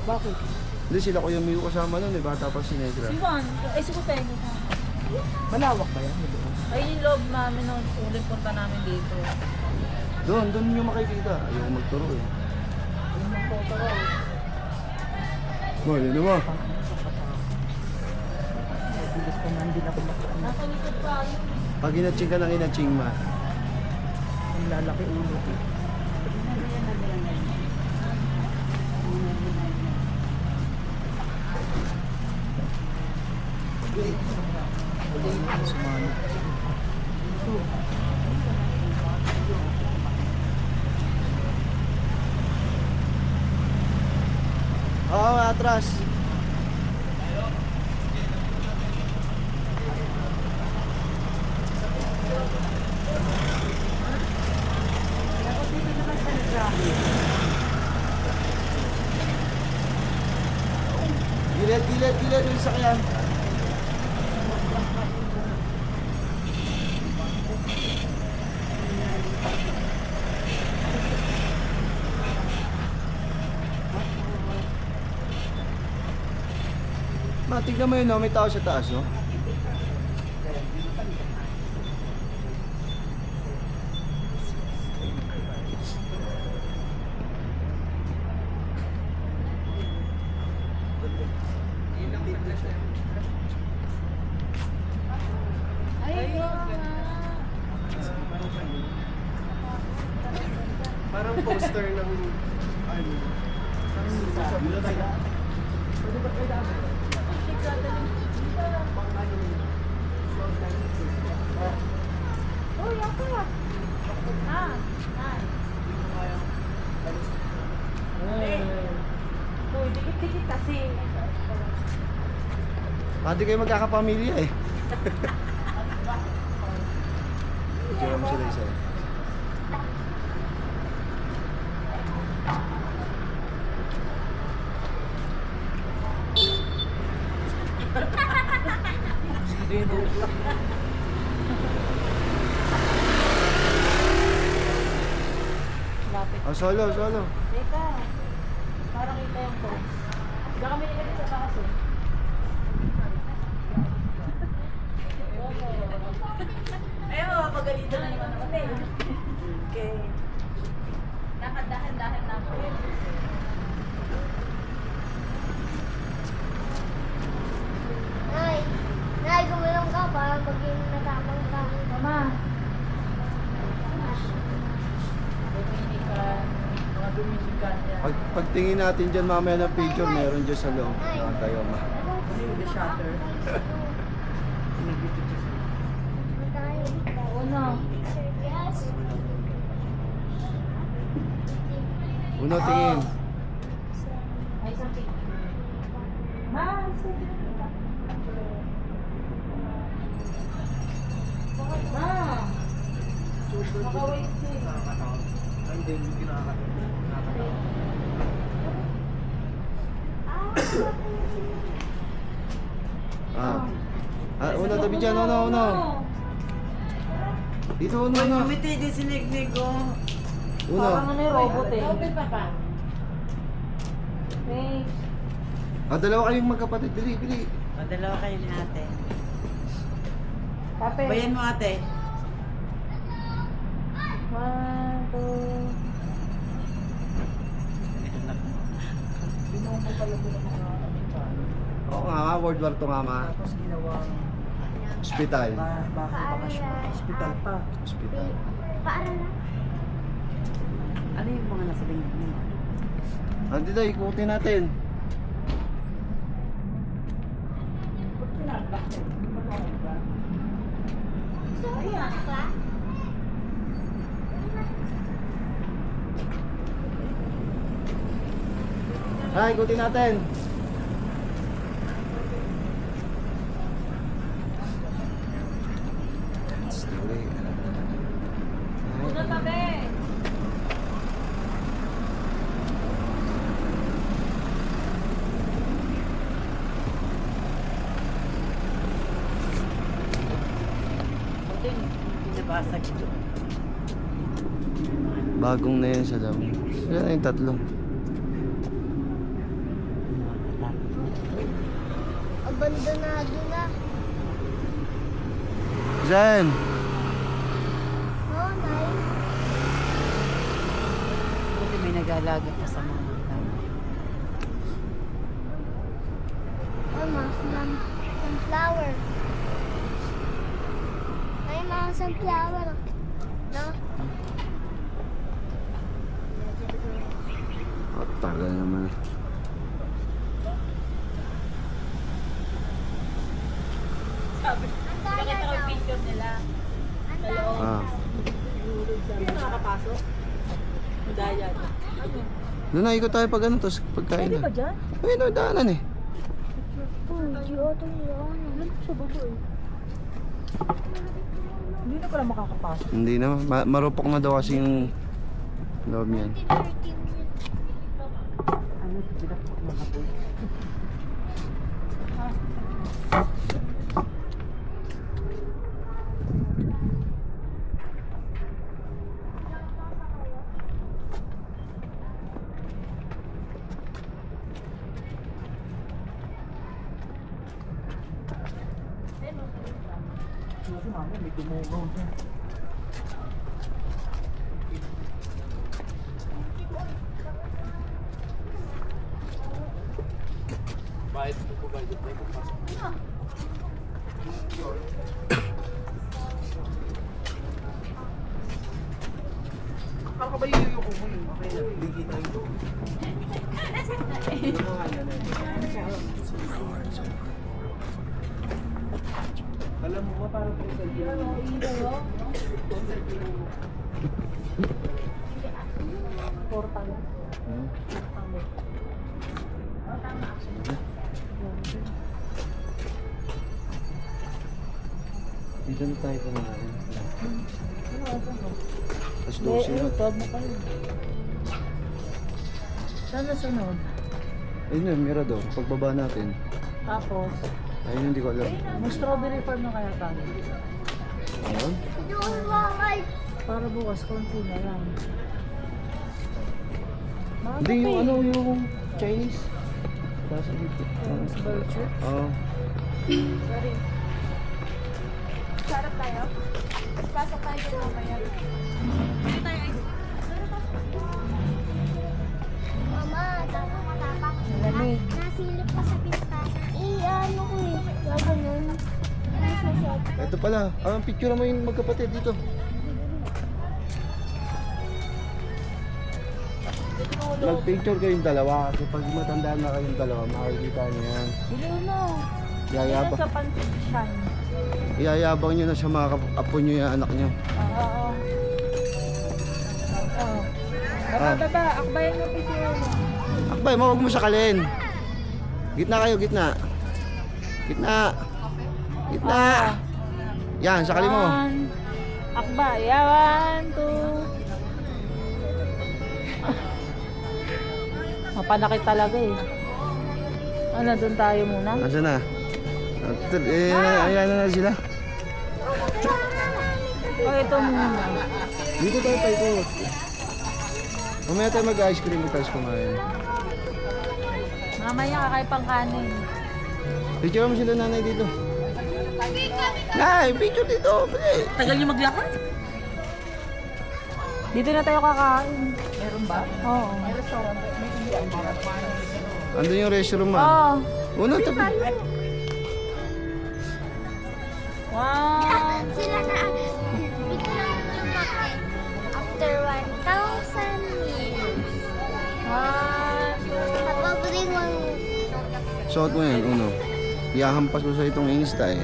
Bakit? Hindi sila Kuya Miu kasama nun eh, bata pa si Negra. Si Juan, ay si Kutengo. Malawak ba yan? Ayun yung loob namin nung ulit punta namin dito. Doon nyo makikita. Ayaw magturo eh. Yung magtotoro. Mali naman. Bilis ko man din ako makinig. Nasa likod pa yun. Pag inatsing ka ng inatsing ma. Ang lalaki ulo ko. Sumano. Oo, atras. Gilid yung sakyan. Ma, tignan mo yun, no? May tao sa taas, no? Parang poster ng ano. Uy, ako na. Uy, dikit-dikit kasi. Pati kayo magkakapamilya eh. Tignan mo sila isa. Lapit. Oh, solo. Teka. Parang kita yung post. Diyan kami nilagay sa taas eh. Ayun, mapagalitan na naman naman eh. Okay. Dahan-dahan na po. Nay, gumulong ka para maging natamang ka. Mama. Mga Dominican yan. Pagtingin natin dyan mamaya ng picture, meron dyan sa loob. Nakatayo ma. The shutter. Uno. Yes. Uno, tingin. Ay, isang picture. Ma, makawait ko eh. Hindi, hindi kinakatawa. Uno, tabi dyan. Uno. Dito, uno. Kumiti din si Nignig ko. Uno. Parang ano yung robot eh. Open pa pa. Thanks. Dalawa kayong magkapatid. Bili. Dalawa kayo ni ate. Kape. Bayan mo ate. 1, 2. Binuha mo pala ko ng mga Amerikano. Oo nga, World War II nga ma. Tapos ginawang Hospital. bakasyon. Hospital pa. Hospital. Paaralan. Ano yung mga nasa lingkod mo? Dito, ikutin natin. Ikutin natin. Una tabi. Binabasag ito. Bagong na yan sa dami. Sila na yung tatlo. Abandonado na. Zen! Oh, nice. Buti may nag-aalaga pa sa mga tao. Oh, mga sunflower. May mga sunflower. No? At tagal naman. Sabi, Ang daya nakita ko yung daw. picture nila. Ang daya. Ah. Sino nakakapasok? Daya. Doon na, ikot tayo pag ano, tapos pagkain Pwede na. ba dyan? Ayun o, daanan eh. Oh, Giotto yun. Alam ko sa baba eh. Hindi na pala makakapasok. Hindi na, marupok na daw kasi yung loob niyan. 30 minutes. Ano, pinakpak mga po. Kasi mami, may dumugaw dyan. Bayad mo po, bayad mo. Ako ba yung yuko mo yun? Okay na, hindi kita yun. Alam mo ba, parang present yun. Portal. Dito na tayo kumain. Tapos Eh, 12 na. tawag mo kayo. Saan na sunod? Ayun yun, Mirador. Pagbaba natin. Tapos, Ayun, hindi ko alam. may strawberry farm na kaya tayo. Ayun? Doon bakay. Para bukas, konti na lang. Mga Hindi, yung kape. ano, yung Chinese. Tapos dito. Mas virtue. Oo. Sorry. Sarap tayo. Pasok tayo dito mamaya. Mama, tapang matapang. Malamig. Nasilip pa sa pistasa. Ano ko eh. Gaganon. Nasusot. Ito pala. Ah, picture mo yung magkapatid dito. Mag-picture kayong dalawa. Kasi pag matandaan na kayong dalawa, makikita niyo yan. Bilo na. Yayabang. Sa pansisyan. Iyayabang nyo na sa mga apo nyo yung anak nyo. Oo. Oo. Baba. Akbayan mo picture mo. Akbay mo, huwag mo sakalin. Gitna kayo, gitna. Gitna. Gitna. Yan, sakali mo. Akbay. Yeah, 1, 2. Mapanakit talaga eh. Ano, doon tayo muna? Nasaan na? Ayan na sila. O, ito muna. Dito tayo pa ito. Mamaya tayo mag-ice cream tapos kumain. Mamaya kakain pang kanin. Picture mo sila nanay dito. Nay, picture dito. Tagal niyo maglakad? Dito na tayo kakain. Meron ba? Oo. May restaurant. Andun yung restroom Oo. ma. Una tabi. Wow. Sila na biglang lumaki after 1,000 years. Napabring Suot mo yan, uno. Iyahampas ko sa itong Insta eh.